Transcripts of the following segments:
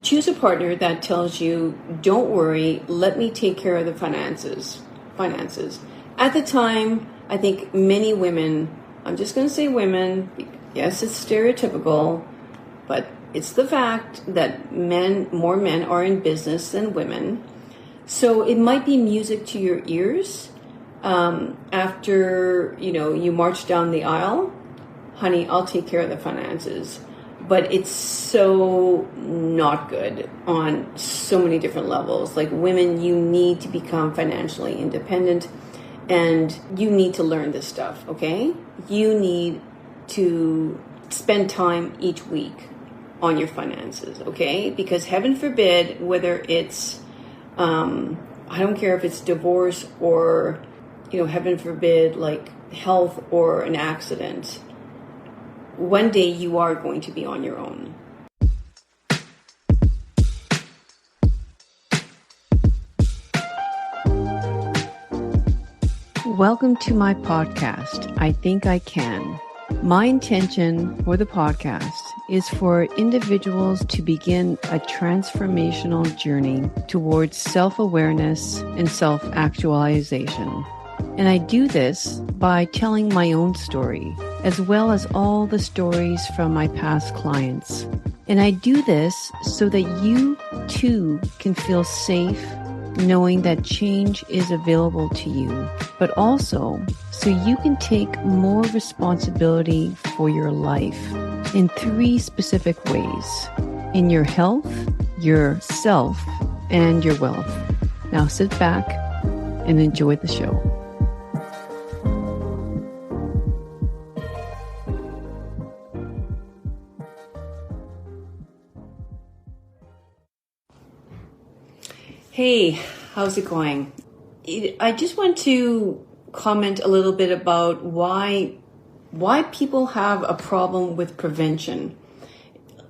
Choose a partner that tells you, don't worry, let me take care of the finances. At the time, I think many women, I'm just going to say women, yes, it's stereotypical, but it's the fact that more men are in business than women. So it might be music to your ears after, you march down the aisle. Honey, I'll take care of the finances. But it's so not good on so many different levels. Like women, you need to become financially independent and you need to learn this stuff, okay? You need to spend time each week on your finances, okay? Because heaven forbid, whether it's, I don't care if it's divorce or, heaven forbid, like health or an accident, one day you are going to be on your own. Welcome to my podcast, I Think I Can. My intention for the podcast is for individuals to begin a transformational journey towards self-awareness and self-actualization. And I do this by telling my own story, as well as all the stories from my past clients. And I do this so that you too can feel safe knowing that change is available to you, but also so you can take more responsibility for your life in 3 specific ways: in your health, your self, and your wealth. Now sit back and enjoy the show. Hey, how's it going? I just want to comment a little bit about why people have a problem with prevention.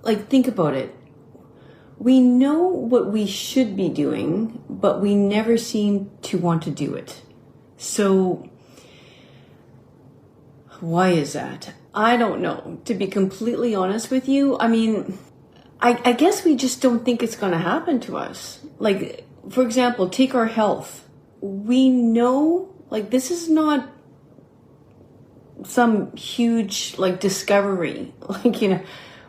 Like, think about it. We know what we should be doing, but we never seem to want to do it. So, why is that? I don't know. To be completely honest with you, I guess we just don't think it's going to happen to us. Like, for example, take our health. We know, this is not some huge, discovery.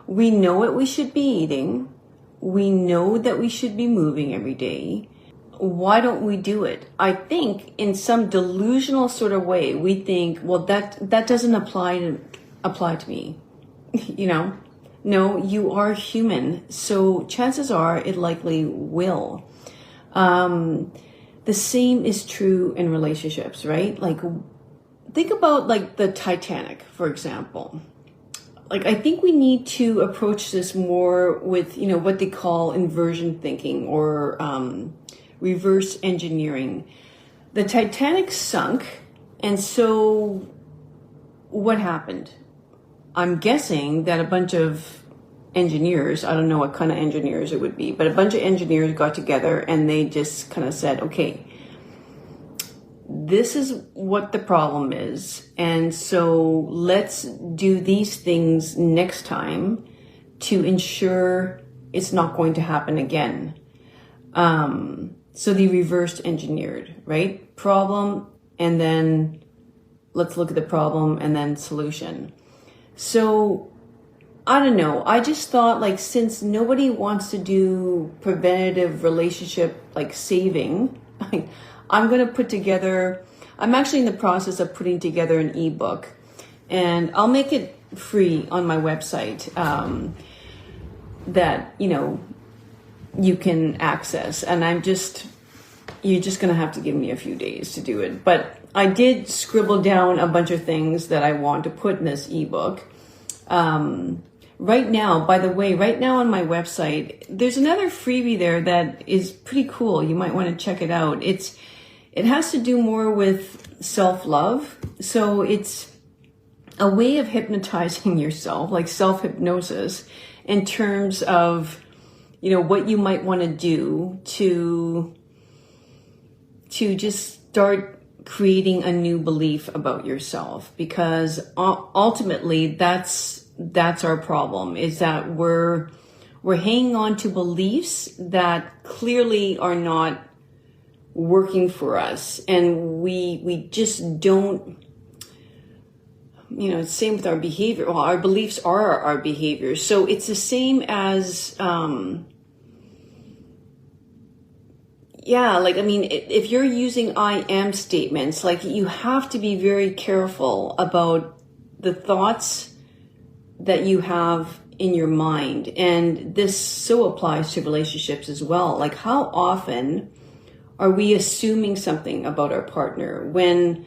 We know what we should be eating. We know that we should be moving every day. Why don't we do it? I think in some delusional sort of way, we think, well, that doesn't apply to me. No, you are human. So chances are it likely will. The same is true in relationships, right? Think about the Titanic, for example. I think we need to approach this more with, what they call inversion thinking or reverse engineering. The Titanic sunk, and so what happened? I'm guessing that a bunch of engineers, I don't know what kind of engineers it would be, but a bunch of engineers got together and they just kind of said, okay, this is what the problem is. And so let's do these things next time to ensure it's not going to happen again. So they reversed engineered, right? Problem, and then let's look at the problem and then solution. So I don't know. I just thought since nobody wants to do preventative relationship saving, I'm going to put together, I'm actually in the process of putting together an ebook, and I'll make it free on my website that, you can access. And you're just going to have to give me a few days to do it. But I did scribble down a bunch of things that I want to put in this ebook. Right now, by the way, right now on my website, there's another freebie there that is pretty cool. You might want to check it out. It has to do more with self-love. So it's a way of hypnotizing yourself, like self-hypnosis, in terms of, what you might want to do to just start creating a new belief about yourself. Because ultimately that's our problem, is that we're We're hanging on to beliefs that clearly are not working for us. And we just don't, same with our behavior. Well, our beliefs are our behaviors. So it's the same as, if you're using I am statements, like you have to be very careful about the thoughts that you have in your mind. And this so applies to relationships as well. Like, how often are we assuming something about our partner when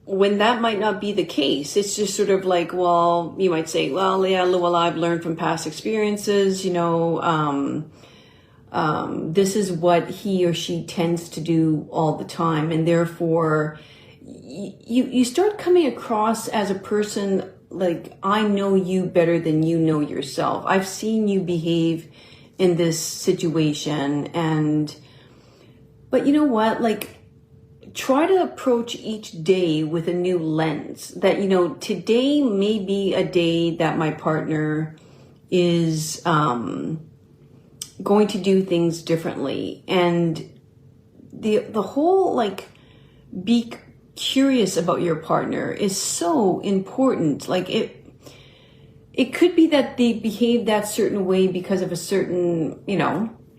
that might not be the case? It's just sort of like, well, you might say, well, I've learned from past experiences, this is what he or she tends to do all the time. And therefore, you start coming across as a person like, I know you better than you know yourself. I've seen you behave in this situation. But you know what? Like, try to approach each day with a new lens that, today may be a day that my partner is going to do things differently. And the whole, like, be curious about your partner is so important. Like, it could be that they behave that certain way because of a certain,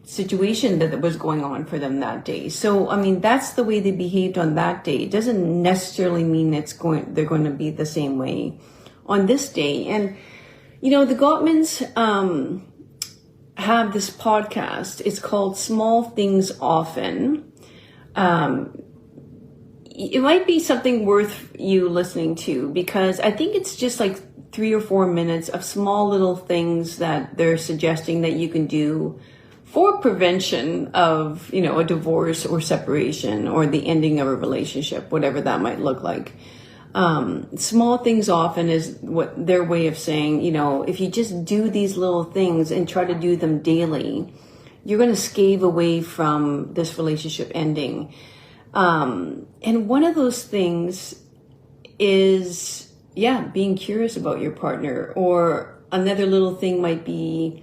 situation that was going on for them that day. So, that's the way they behaved on that day. It doesn't necessarily mean they're going to be the same way on this day. And, the Gottmans, have this podcast. It's called Small Things Often. It might be something worth you listening to, because I think it's just like 3 or 4 minutes of small little things that they're suggesting that you can do for prevention of, a divorce or separation or the ending of a relationship, whatever that might look like. Small things often is what their way of saying, if you just do these little things and try to do them daily, you're going to scave away from this relationship ending. And one of those things is, being curious about your partner. Or another little thing might be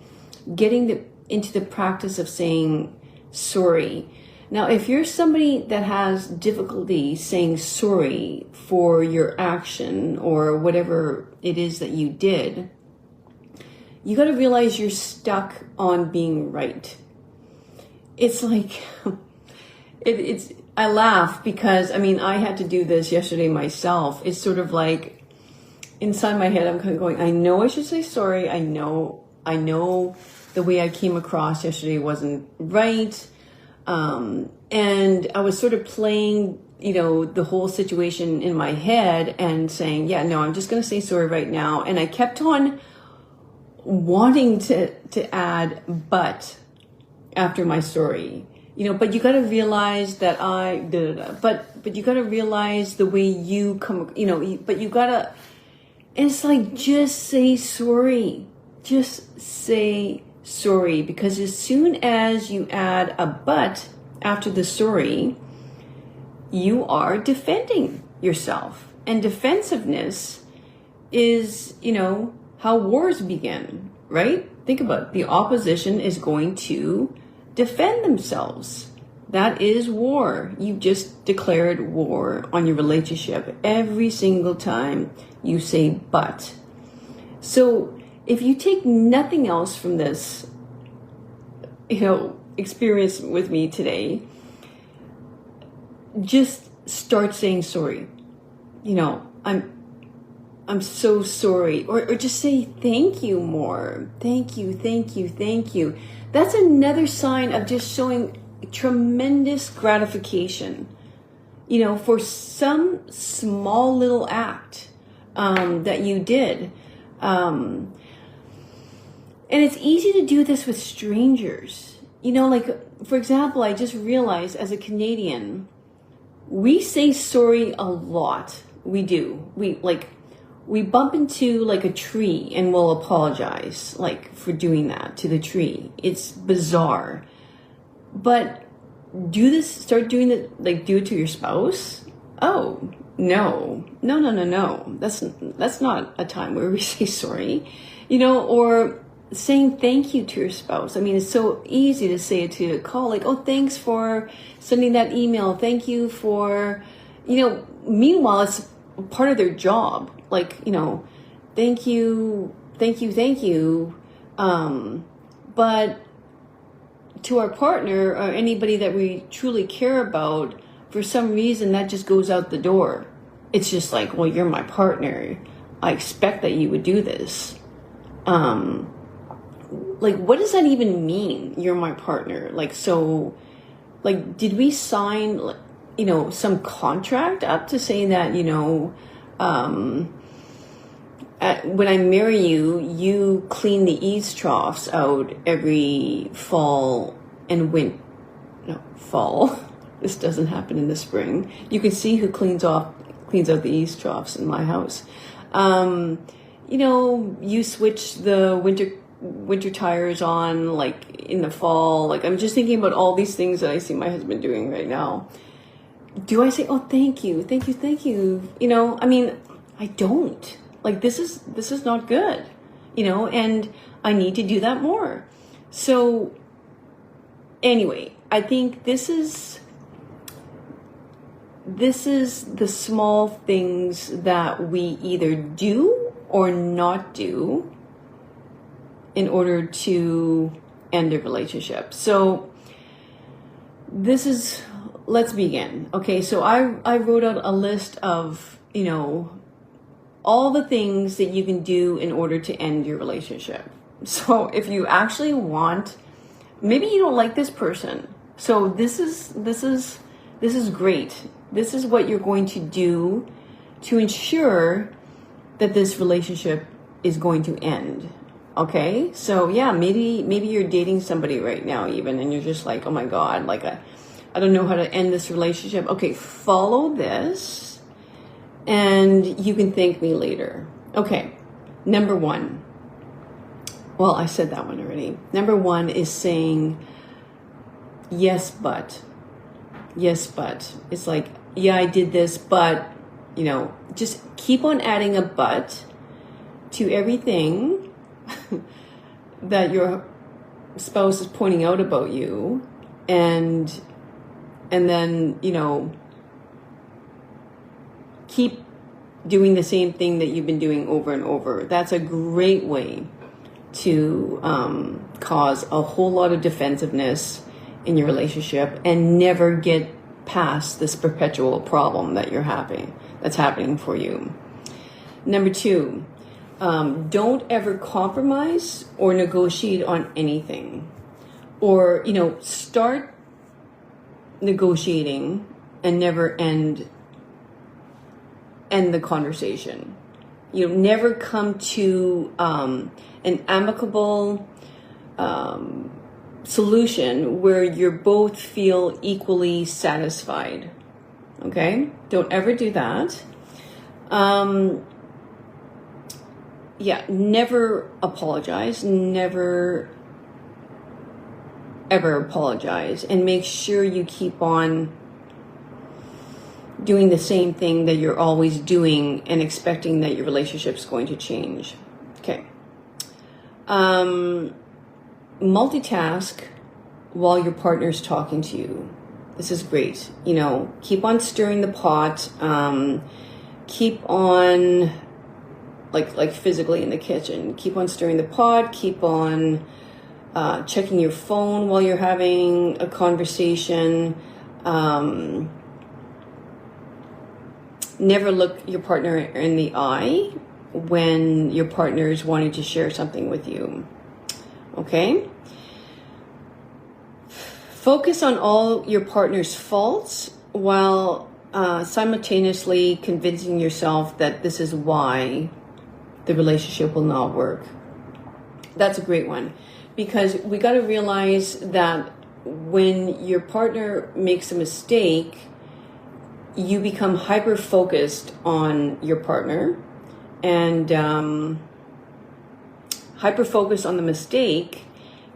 getting into the practice of saying sorry. Now, if you're somebody that has difficulty saying sorry for your action or whatever it is that you did, you got to realize you're stuck on being right. It's like, I laugh because, I had to do this yesterday myself. It's sort of like, inside my head, I'm kind of going, I know I should say sorry. I know the way I came across yesterday wasn't right. And I was sort of playing, the whole situation in my head and saying, I'm just going to say sorry right now. And I kept on wanting to add but after my sorry, but you got to realize that but you got to realize the way you come, but you got to, it's like, just say sorry. Just say sorry, because as soon as you add a but after the sorry, you are defending yourself. And defensiveness is, how wars begin, right? Think about it. The opposition is going to defend themselves. That is war. You just declared war on your relationship every single time you say but. So if you take nothing else from this, experience with me today, just start saying sorry. I'm so sorry. Or just say thank you more. Thank you, thank you, thank you. That's another sign of just showing tremendous gratification, for some small little act that you did. And it's easy to do this with strangers. For example, I just realized as a Canadian, we say sorry a lot. We do. We bump into like a tree and we'll apologize for doing that to the tree. It's bizarre. But start doing it, do it to your spouse. Oh, no. That's not a time where we say sorry, or saying thank you to your spouse. I mean, it's so easy to say it to a colleague. Oh, thanks for sending that email. Thank you for, meanwhile, it's part of their job. Like, thank you. But to our partner or anybody that we truly care about, for some reason, that just goes out the door. It's just like, well, you're my partner. I expect that you would do this. Like, what does that even mean? You're my partner. Like, so, like, did we sign, some contract up to say that, when I marry you, you clean the eaves troughs out every fall and fall. This doesn't happen in the spring. You can see who cleans out the eaves troughs in my house. You switch the winter tires on, like, in the fall. Like, I'm just thinking about all these things that I see my husband doing right now. Do I say, oh, thank you. I mean, I don't. Like, this is not good, and I need to do that more. So anyway, I think this is the small things that we either do or not do in order to end a relationship. So let's begin. Okay, so I wrote out a list of, all the things that you can do in order to end your relationship. So if you actually maybe you don't like this person. So this is great. This is what you're going to do to ensure that this relationship is going to end. Okay? So yeah, maybe you're dating somebody right now even, and you're just like, oh my God, like I don't know how to end this relationship. Okay, follow this and you can thank me later. Okay, number 1. Well, I said that one already. Number 1 is saying, yes, but. It's like, yeah, I did this, but, just keep on adding a but to everything that your spouse is pointing out about you. And then, keep doing the same thing that you've been doing over and over. That's a great way to cause a whole lot of defensiveness in your relationship and never get past this perpetual problem that that's happening for you. Number 2, don't ever compromise or negotiate on anything, or start negotiating and never end the conversation. Never come to an amicable solution where you both feel equally satisfied. Okay? Don't ever do that. Never apologize. Never ever apologize. And make sure you keep on doing the same thing that you're always doing and expecting that your relationship's going to change. Okay. Multitask while your partner's talking to you. This is great. Keep on stirring the pot. Keep on, like physically in the kitchen. Keep on stirring the pot. Keep on checking your phone while you're having a conversation. Never look your partner in the eye when your partner is wanting to share something with you. Okay? Focus on all your partner's faults while simultaneously convincing yourself that this is why the relationship will not work. That's a great one, because we got to realize that when your partner makes a mistake, you become hyper-focused on your partner and hyper-focused on the mistake,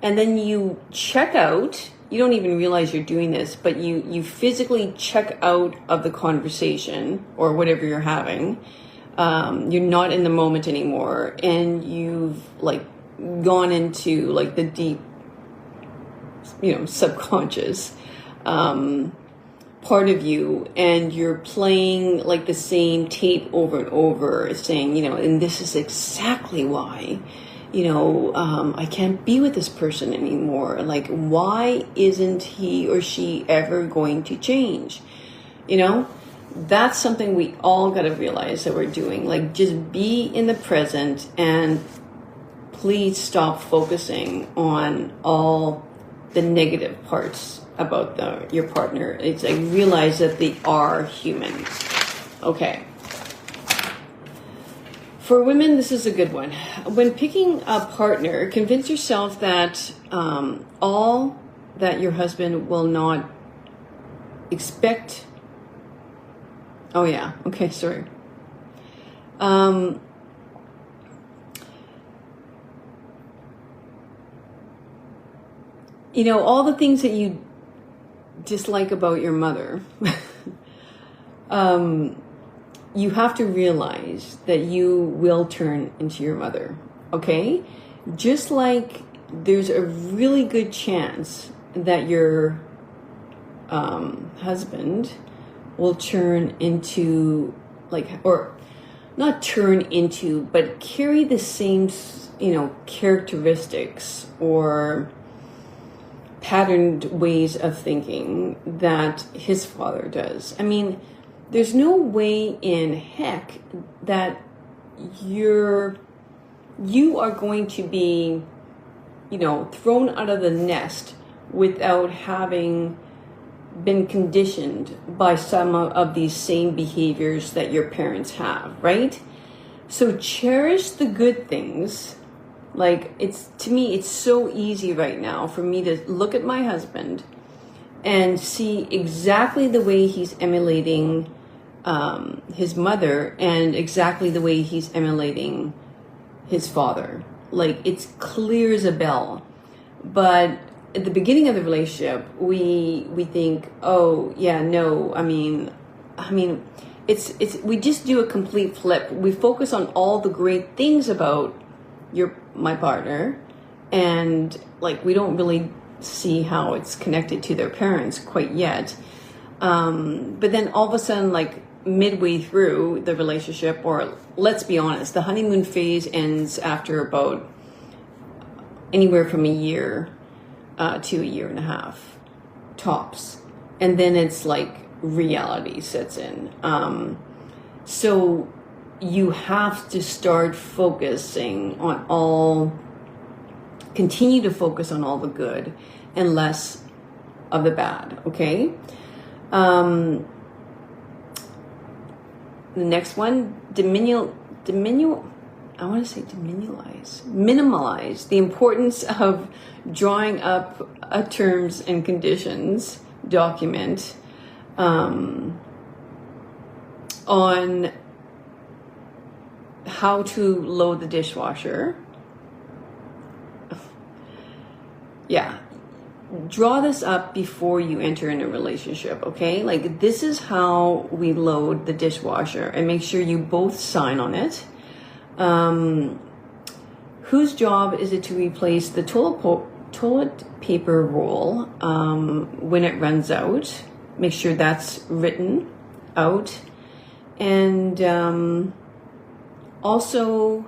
and then you check out. You don't even realize you're doing this, but you physically check out of the conversation or whatever you're having. You're not in the moment anymore, and you've gone into like the deep, subconscious part of you, and you're playing like the same tape over and over, saying, and this is exactly why, I can't be with this person anymore. Like, why isn't he or she ever going to change? That's something we all got to realize that we're doing. Like, just be in the present, and please stop focusing on all the negative parts about your partner. It's like, realize that they are human. Okay. For women, this is a good one. When picking a partner, convince yourself that all that your husband will not expect. Oh yeah. Okay. Sorry. All the things that you dislike about your mother, you have to realize that you will turn into your mother. Okay? Just like there's a really good chance that your husband will turn into, or not turn into, but carry the same, characteristics or patterned ways of thinking that his father does. I mean, there's no way in heck that you are going to be, thrown out of the nest without having been conditioned by some of these same behaviors that your parents have, right? So cherish the good things. Like, to me, it's so easy right now for me to look at my husband and see exactly the way he's emulating his mother and exactly the way he's emulating his father. Like, it's clear as a bell. But at the beginning of the relationship, we think, oh yeah, no, I mean, it's we just do a complete flip. We focus on all the great things about my partner, and like, we don't really see how it's connected to their parents quite yet. But then all of a sudden, like midway through the relationship, or let's be honest, the honeymoon phase ends after about anywhere from a year to a year and a half tops, and then it's like reality sets in. So you have to start focusing on continue to focus on all the good and less of the bad, okay? The next one, minimalize the importance of drawing up a terms and conditions document on how to load the dishwasher. Yeah. Draw this up before you enter in a relationship, okay? Like, this is how we load the dishwasher, and make sure you both sign on it. Whose job is it to replace the toilet paper roll when it runs out? Make sure that's written out. And also,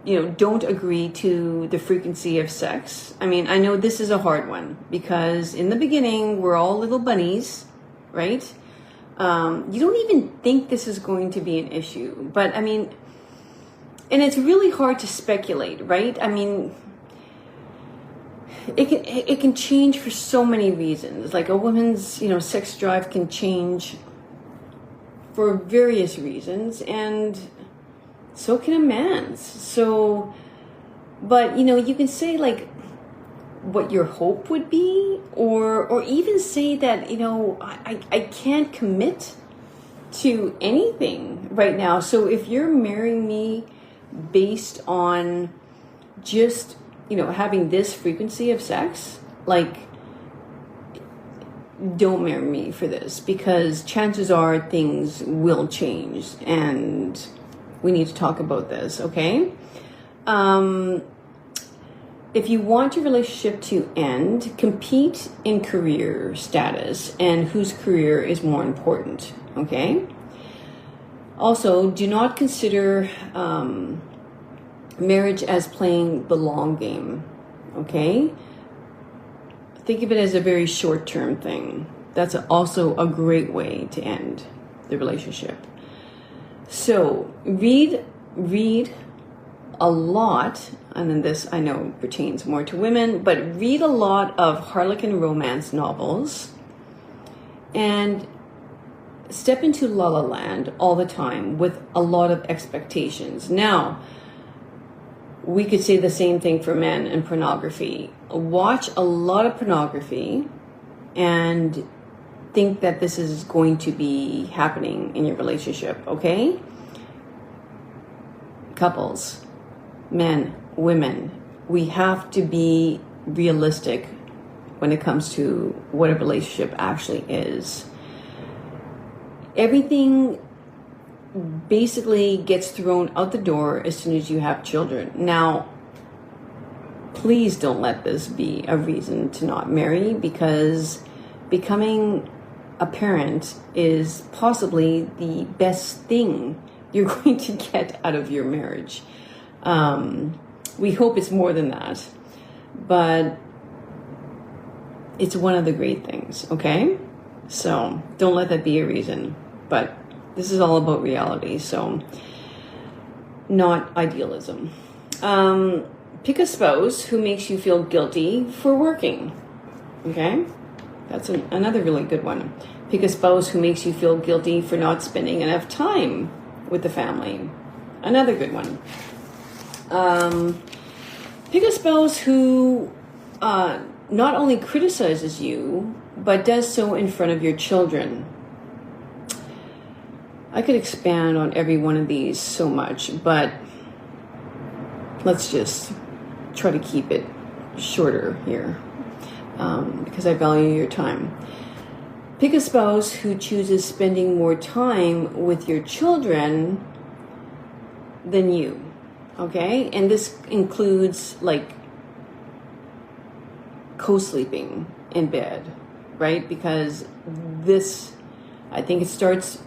don't agree to the frequency of sex. I mean, I know this is a hard one, because in the beginning, we're all little bunnies, right? You don't even think this is going to be an issue. But I mean, and it's really hard to speculate, right? I mean, it can change for so many reasons. Like, a woman's, sex drive can change for various reasons, and so can a man's. So, but you can say like what your hope would be, or even say that I can't commit to anything right now. So if you're marrying me based on just having this frequency of sex, like, don't marry me for this, because chances are things will change, and we need to talk about this, okay? If you want your relationship to end, compete in career status and whose career is more important, okay? Also, do not consider marriage as playing the long game, okay? Think of it as a very short-term thing. That's also a great way to end the relationship. So, read a lot, and then this I know pertains more to women, but read a lot of Harlequin romance novels and step into La La Land all the time with a lot of expectations. Now, we could say the same thing for men and pornography. Watch a lot of pornography and think that this is going to be happening in your relationship, okay? Couples, men, women, we have to be realistic when it comes to what a relationship actually is. Everything basically gets thrown out the door as soon as you have children. Now, please don't let this be a reason to not marry, because becoming a parent is possibly the best thing you're going to get out of your marriage. We hope it's more than that, but it's one of the great things, okay? So don't let that be a reason, but this is all about reality, so not idealism. Pick a spouse who makes you feel guilty for working, okay? That's another really good one. Pick a spouse who makes you feel guilty for not spending enough time with the family. Another good one. Pick a spouse who not only criticizes you, but does so in front of your children. I could expand on every one of these so much, but let's just try to keep it shorter here, because I value your time. Pick a spouse who chooses spending more time with your children than you, okay? And this includes like co-sleeping in bed, right? Because this, I think it starts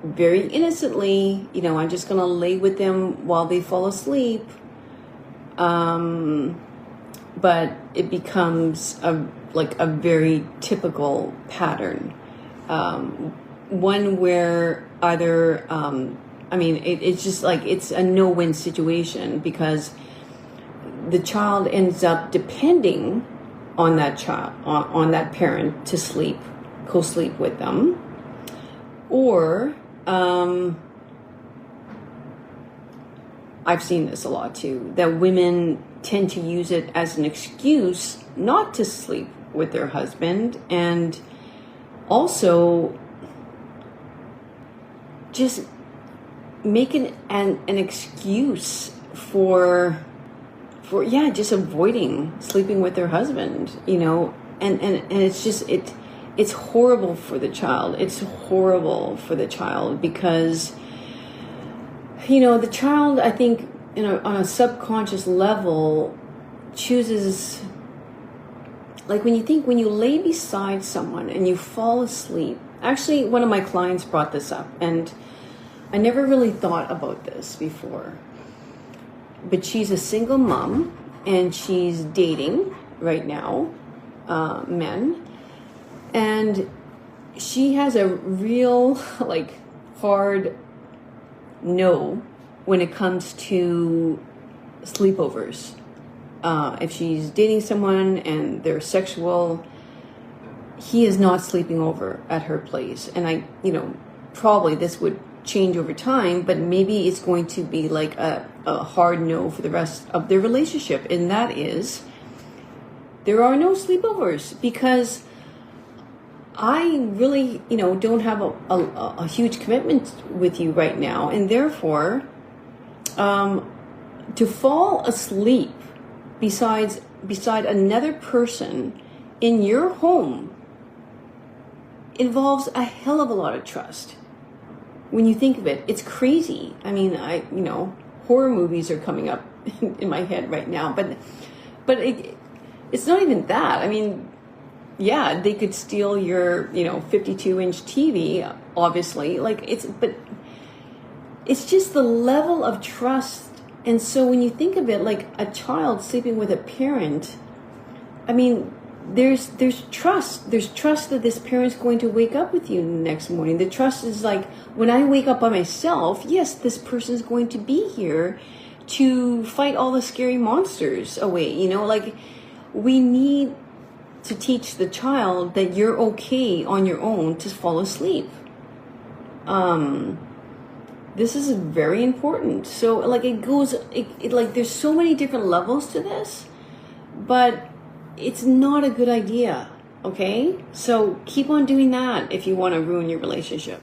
very innocently, you know, I'm just going to lay with them while they fall asleep. But it becomes a very typical pattern. One where either, it's just like, it's a no-win situation, because the child ends up depending on that child, on that parent to co-sleep with them. Or, I've seen this a lot too, that women tend to use it as an excuse not to sleep with their husband, and also just make an excuse for just avoiding sleeping with their husband, you know, and it's just, it's horrible for the child. It's horrible for the child, because, you know, the child, I think, on a subconscious level, chooses, like when you lay beside someone and you fall asleep. Actually, one of my clients brought this up, and I never really thought about this before. But she's a single mom, and she's dating right now, men. And she has a real, hard no when it comes to sleepovers. If she's dating someone and they're sexual, he is not sleeping over at her place. And probably this would change over time, but maybe it's going to be like a hard no for the rest of their relationship. And that is, there are no sleepovers, because I really, don't have a huge commitment with you right now. And therefore, to fall asleep beside another person in your home involves a hell of a lot of trust. when you think of it, it's crazy. I mean, horror movies are coming up in my head right now, but it's not even that. I mean, yeah, they could steal your, 52-inch TV, obviously. But it's just the level of trust. And so when you think of it, like a child sleeping with a parent, I mean, there's trust. There's trust that this parent's going to wake up with you next morning. The trust is like, when I wake up by myself, yes, this person's going to be here to fight all the scary monsters away. We need to teach the child that you're okay on your own to fall asleep. This is very important. So there's so many different levels to this, but it's not a good idea. Okay? So keep on doing that if you want to ruin your relationship.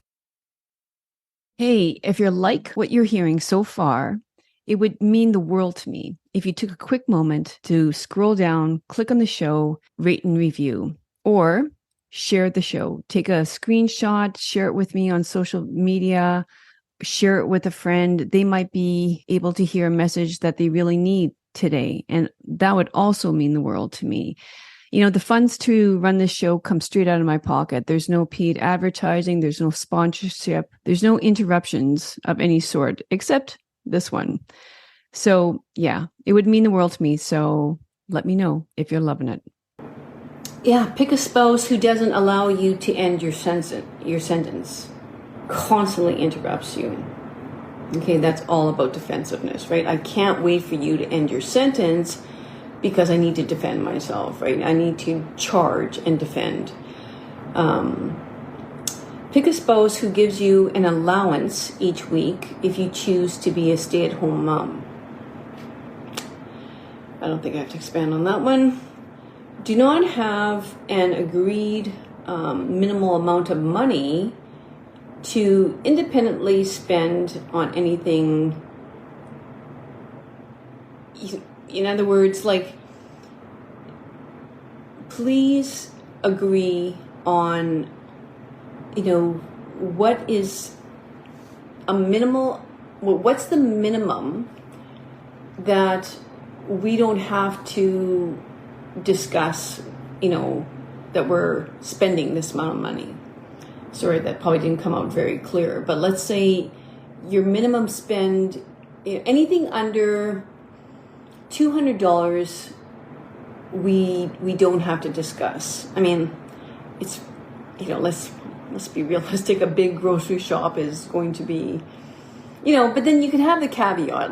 Hey, if you're like what you're hearing so far, it would mean the world to me if you took a quick moment to scroll down, click on the show, rate and review, or share the show. Take a screenshot, share it with me on social media, share it with a friend. They might be able to hear a message that they really need today. And that would also mean the world to me. The funds to run this show come straight out of my pocket. There's no paid advertising. There's no sponsorship. There's no interruptions of any sort, except this one. So yeah, it would mean the world to me. So let me know if you're loving it. Yeah, pick a spouse who doesn't allow you to end your sentence, constantly interrupts you. Okay, that's all about defensiveness, right? I can't wait for you to end your sentence because I need to defend myself, right? I need to charge and defend. Pick a spouse who gives you an allowance each week if you choose to be a stay-at-home mom. I don't think I have to expand on that one. Do not have an agreed minimal amount of money to independently spend on anything. In other words, please agree on, what is a minimal, what's the minimum that we don't have to discuss, that we're spending this amount of money. Sorry, that probably didn't come out very clear, but let's say your minimum spend, anything under $200, we don't have to discuss. I mean, it's, let's be realistic. A big grocery shop is going to be, but then you can have the caveat,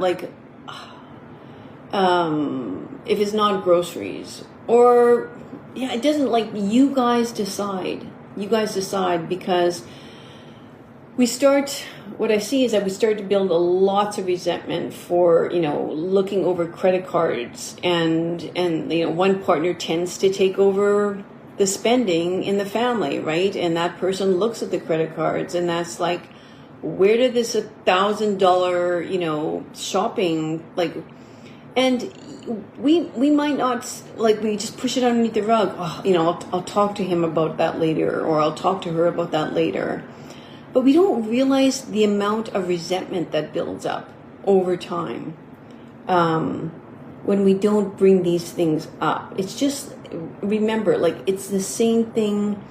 if it's not groceries, or it doesn't, you guys decide. Because what I see is that we start to build lots of resentment for, looking over credit cards, and one partner tends to take over the spending in the family, right? And that person looks at the credit cards, and that's where did this $1,000, shopping, and we might not, we just push it underneath the rug. I'll talk to him about that later, or I'll talk to her about that later. But we don't realize the amount of resentment that builds up over time when we don't bring these things up. It's just, remember, it's the same thing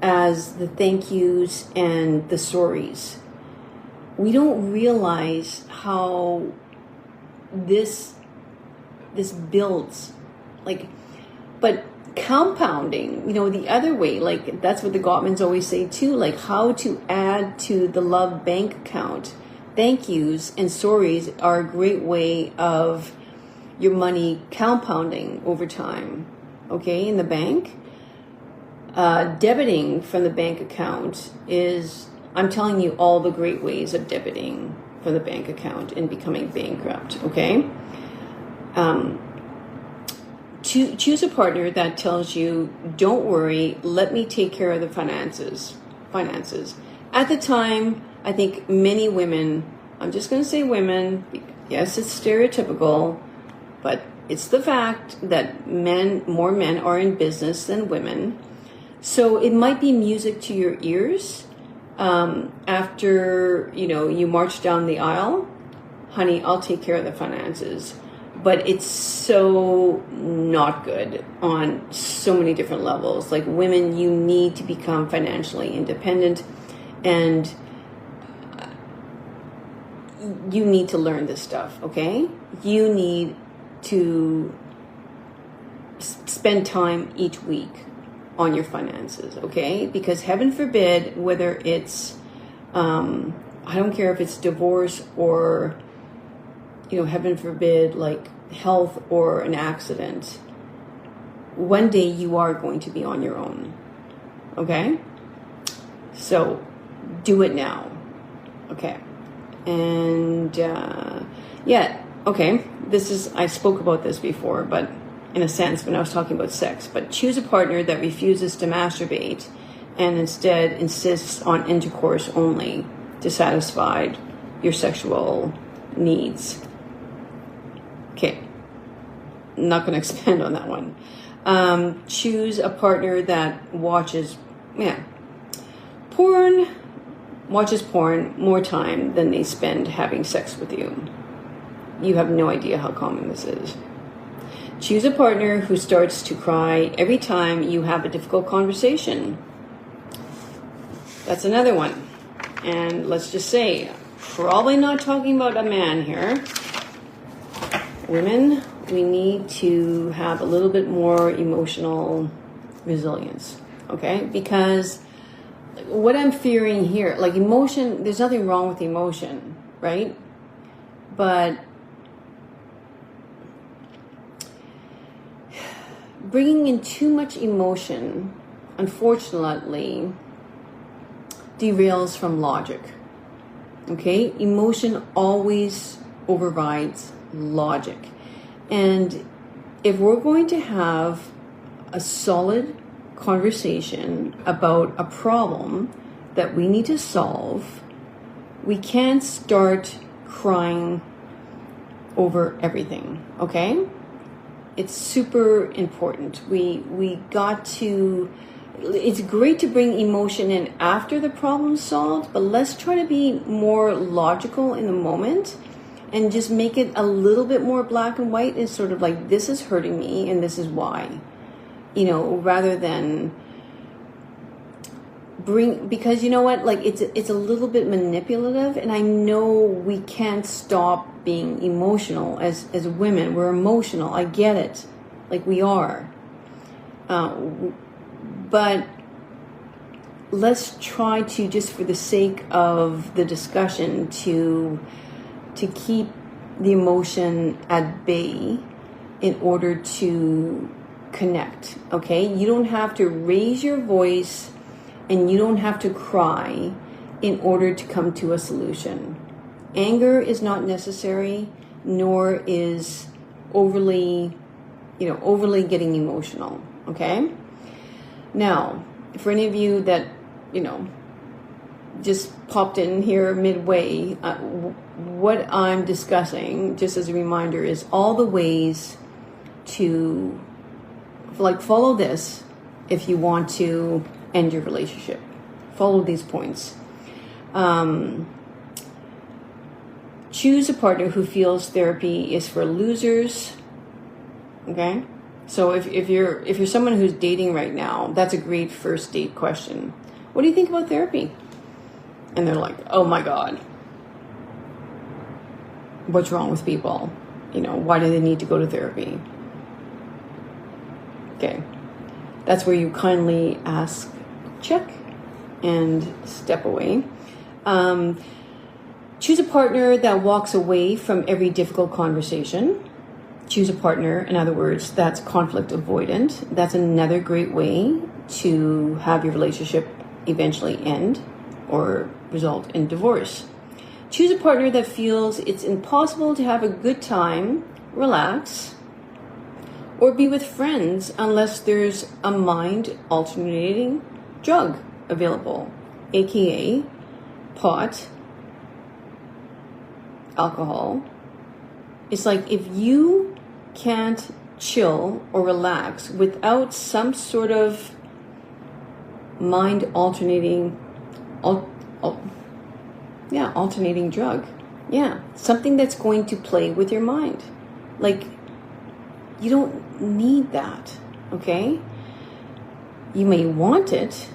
as the thank yous and the sorries. We don't realize how this builds, but compounding, the other way, that's what the Gottmans always say too, how to add to the love bank account. Thank yous and sorries are a great way of your money compounding over time, okay, in the bank. Debiting from the bank account is, I'm telling you all the great ways of debiting from the bank account and becoming bankrupt, okay? Choose a partner that tells you, don't worry, let me take care of the finances. At the time, I think many women, I'm just going to say women, yes, it's stereotypical, but it's the fact that more men are in business than women. So it might be music to your ears After, you march down the aisle, honey, I'll take care of the finances. But it's so not good on so many different levels. Like, women, you need to become financially independent, and you need to learn this stuff, okay? You need to spend time each week on your finances, okay? Because heaven forbid, whether it's, I don't care if it's divorce or, heaven forbid, like health or an accident, one day you are going to be on your own, okay? So do it now, okay? And okay, I spoke about this before, but in a sense, when I was talking about sex, but choose a partner that refuses to masturbate and instead insists on intercourse only to satisfy your sexual needs. Okay, not going to expand on that one. Choose a partner that watches porn more time than they spend having sex with you. You have no idea how common this is. Choose a partner who starts to cry every time you have a difficult conversation. That's another one. And let's just say, probably not talking about a man here. Women, we need to have a little bit more emotional resilience, okay? Because what I'm fearing here, like emotion, there's nothing wrong with emotion, right? But bringing in too much emotion, unfortunately, derails from logic, okay? Emotion always overrides logic. And if we're going to have a solid conversation about a problem that we need to solve, we can't start crying over everything, okay? It's super important. We got to, it's great to bring emotion in after the problem's solved, but let's try to be more logical in the moment and just make it a little bit more black and white and sort of like, this is hurting me and this is why, rather than because you know what, like it's a little bit manipulative, and I know we can't stop being emotional as women. We're emotional. I get it. Like we are. But let's try to, just for the sake of the discussion, to keep the emotion at bay in order to connect, okay? You don't have to raise your voice and you don't have to cry in order to come to a solution. Anger is not necessary, nor is overly getting emotional, okay? Now, for any of you that, just popped in here midway, what I'm discussing, just as a reminder, is all the ways to, follow this if you want to end your relationship. Follow these points. Choose a partner who feels therapy is for losers. Okay? So if you're someone who's dating right now, that's a great first date question. What do you think about therapy? And they're like, oh my God, what's wrong with people? Why do they need to go to therapy? Okay. That's where you kindly ask, check, and step away. Choose a partner that walks away from every difficult conversation. Choose a partner, in other words, that's conflict avoidant. That's another great way to have your relationship eventually end or result in divorce. Choose a partner that feels it's impossible to have a good time, relax, or be with friends unless there's a mind alternating drug available, aka pot, alcohol. It's like, if you can't chill or relax without some sort of mind alternating alternating drug. Yeah, something that's going to play with your mind. Like, you don't need that, okay? You may want it,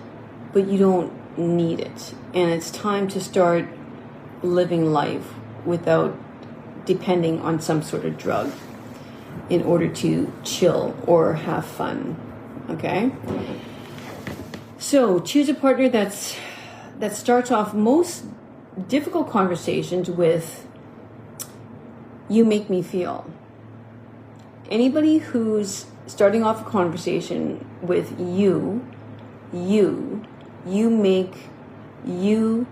but you don't need it. And it's time to start living life without depending on some sort of drug in order to chill or have fun, okay? So choose a partner that starts off most difficult conversations with, you make me feel. Anybody who's starting off a conversation with you make you,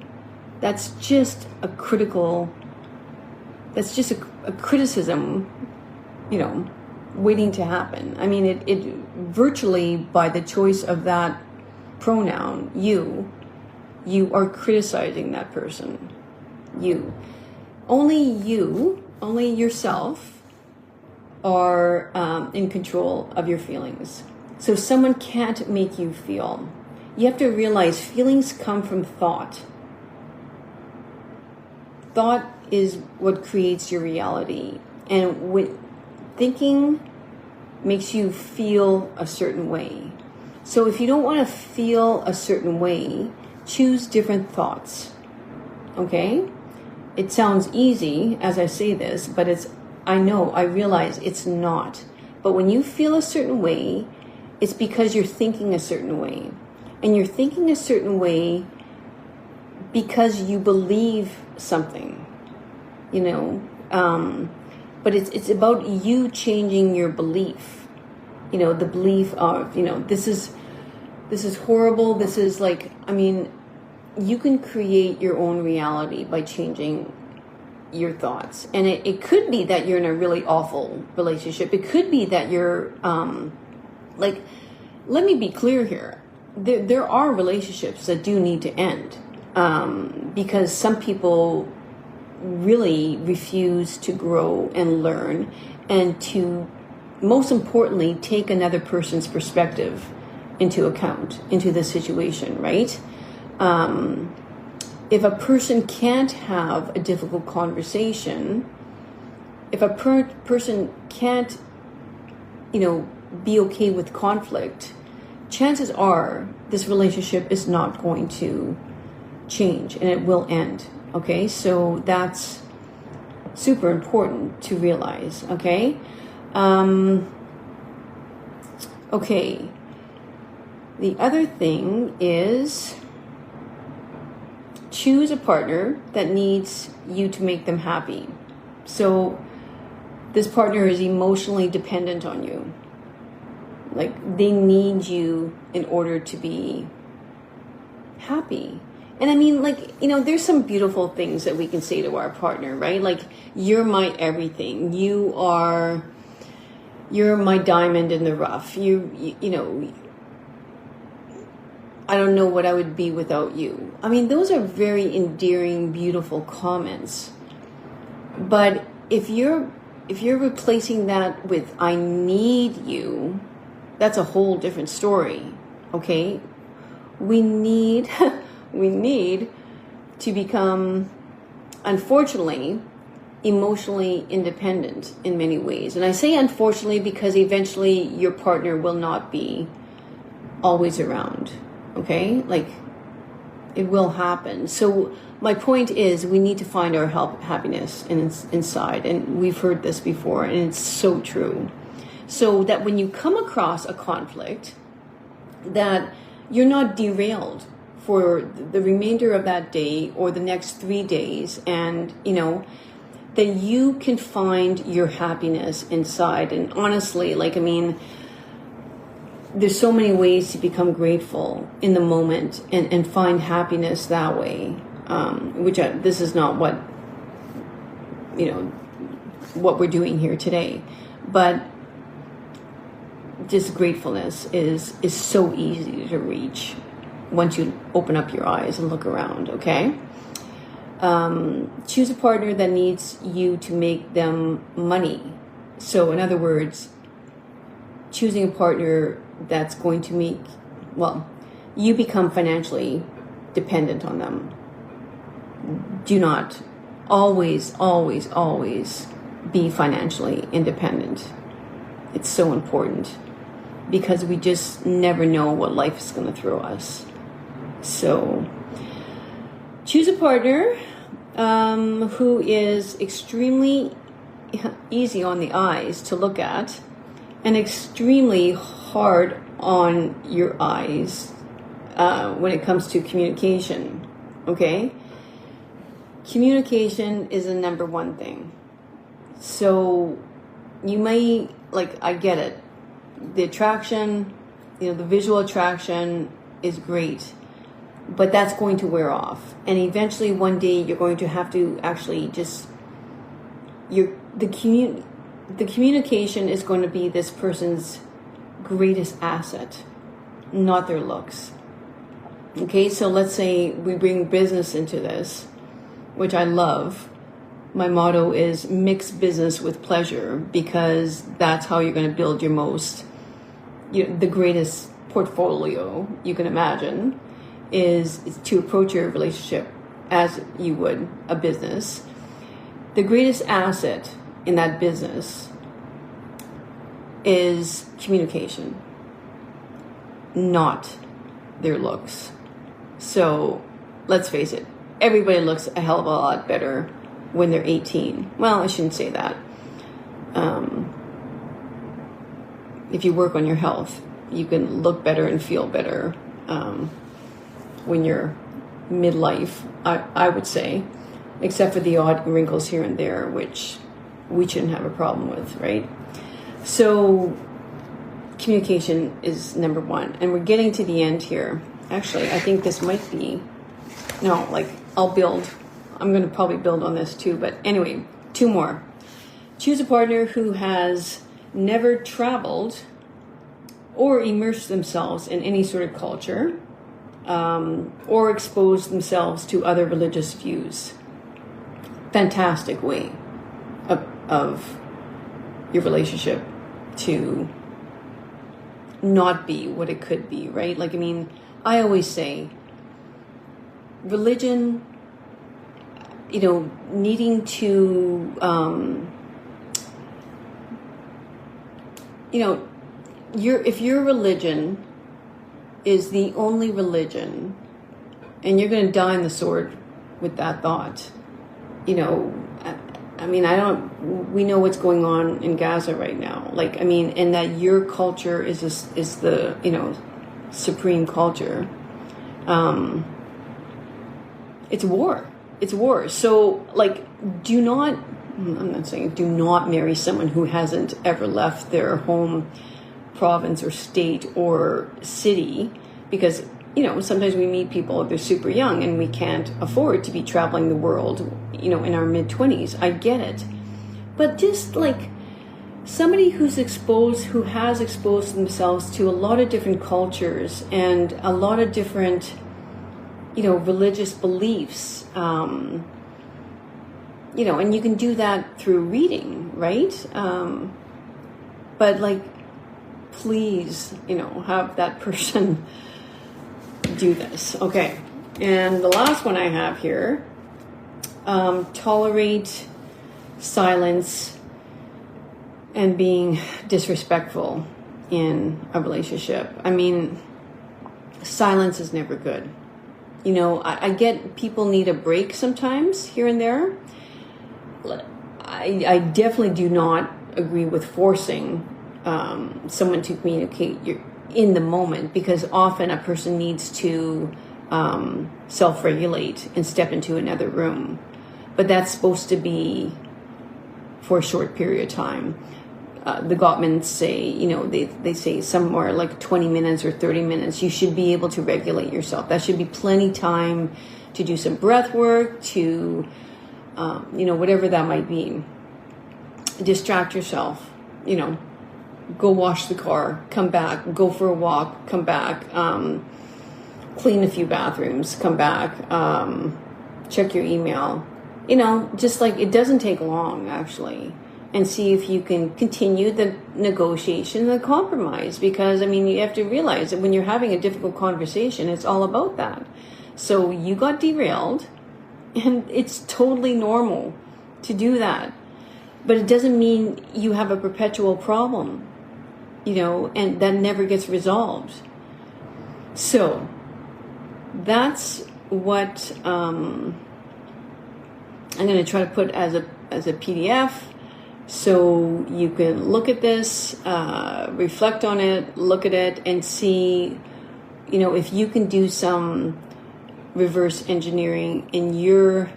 that's just a criticism, waiting to happen. I mean, it virtually, by the choice of that pronoun, you are criticizing that person. Only yourself are in control of your feelings. So someone can't make you feel. You have to realize feelings come from thought. Thought is what creates your reality. And when thinking makes you feel a certain way. So if you don't want to feel a certain way, choose different thoughts. Okay? It sounds easy as I say this, but I realize it's not. But when you feel a certain way, it's because you're thinking a certain way. And you're thinking a certain way because you believe something, but it's about you changing your belief, the belief of, this is horrible. This is you can create your own reality by changing your thoughts. And it could be that you're in a really awful relationship. It could be that you're, let me be clear here. There are relationships that do need to end because some people really refuse to grow and learn and to, most importantly, take another person's perspective into account, into the situation, right? If a person can't have a difficult conversation, if a person can't, be okay with conflict, chances are this relationship is not going to change and it will end. Okay, so that's super important to realize. Okay, okay. The other thing is choose a partner that needs you to make them happy. So this partner is emotionally dependent on you. Like, they need you in order to be happy. And I mean, there's some beautiful things that we can say to our partner, right? Like, you're my everything. You're my diamond in the rough. I don't know what I would be without you. I mean, those are very endearing, beautiful comments. But if you're replacing that with I need you, that's a whole different story. Okay? We need to become, unfortunately, emotionally independent in many ways. And I say unfortunately because eventually your partner will not be always around. Okay? It will happen. So my point is, we need to find our happiness inside. And we've heard this before, and it's so true. So that when you come across a conflict, that you're not derailed for the remainder of that day or the next 3 days, and that you can find your happiness inside. And honestly, there's so many ways to become grateful in the moment and find happiness that way, this is not what we're doing here today, but just gratefulness is so easy to reach once you open up your eyes and look around. Okay, choose a partner that needs you to make them money. So in other words, choosing a partner that's going to make, you become financially dependent on them. do not always, always, always be financially independent. It's so important because we just never know what life is going to throw us. So choose a partner who is extremely easy on the eyes to look at and extremely hard on your eyes when it comes to communication. Okay? Communication is the number one thing. So you may, I get it. The attraction, the visual attraction is great, but that's going to wear off. And eventually one day you're going to have to actually just, the communication is going to be this person's greatest asset, not their looks. Okay, so let's say we bring business into this, which I love. My motto is mix business with pleasure, because that's how you're going to build your the greatest portfolio you can imagine is to approach your relationship as you would a business. The greatest asset in that business is communication, not their looks. So let's face it, everybody looks a hell of a lot better when they're 18. Well, I shouldn't say that. If you work on your health, you can look better and feel better when you're midlife, I would say, except for the odd wrinkles here and there, which we shouldn't have a problem with, right? So communication is number one. And we're getting to the end here. Actually, I think this might be, I'm going to probably build on this too. But anyway, 2 more. Choose a partner who has never traveled or immersed themselves in any sort of culture or exposed themselves to other religious views. Fantastic way of your relationship to not be what it could be, right? I always say religion, needing to, if your religion is the only religion and you're going to die on the sword with that thought, we know what's going on in Gaza right now. And that your culture is the, supreme culture. It's war. It's war. So, I'm not saying do not marry someone who hasn't ever left their home province or state or city, because, sometimes we meet people, they're super young and we can't afford to be traveling the world, in our mid-20s. I get it. But just somebody who has exposed themselves to a lot of different cultures and a lot of different, religious beliefs, and you can do that through reading, right? But please, have that person do this. Okay. And the last one I have here, tolerate silence and being disrespectful in a relationship. Silence is never good. I get people need a break sometimes here and there. I definitely do not agree with forcing someone to communicate in the moment, because often a person needs to self-regulate and step into another room. But that's supposed to be for a short period of time. The Gottmans say, they say somewhere 20 minutes or 30 minutes, you should be able to regulate yourself. That should be plenty time to do some breath work, to, whatever that might be. Distract yourself, go wash the car, come back, go for a walk, come back, clean a few bathrooms, come back, check your email, it doesn't take long actually. And see if you can continue the negotiation, the compromise. Because, you have to realize that when you're having a difficult conversation, it's all about that. So you got derailed And it's totally normal to do that. But it doesn't mean you have a perpetual problem, and that never gets resolved. So that's what I'm going to try to put as a PDF, so you can look at this, reflect on it, look at it, and see, if you can do some reverse engineering in your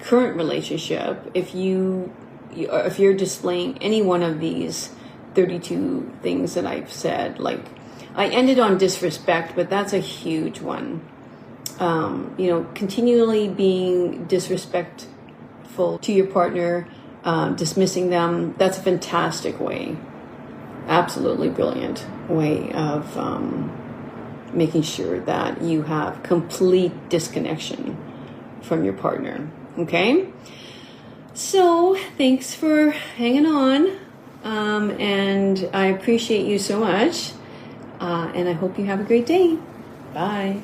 current relationship. If you're displaying any one of these 32 things that I've said, like I ended on disrespect, but that's a huge one. Continually being disrespectful to your partner, dismissing them, that's a fantastic way, absolutely brilliant way of making sure that you have complete disconnection from your partner. Okay? So thanks for hanging on, and I appreciate you so much, and I hope you have a great day. Bye.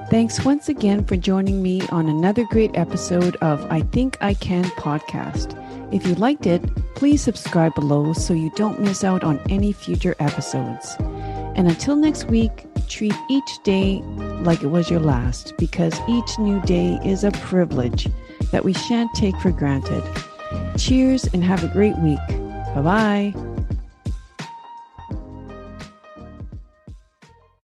Thanks once again for joining me on another great episode of I Think I Can podcast. If you liked it, please subscribe below so you don't miss out on any future episodes. And until next week, treat each day like it was your last, because each new day is a privilege that we shan't take for granted. Cheers and have a great week. Bye-bye.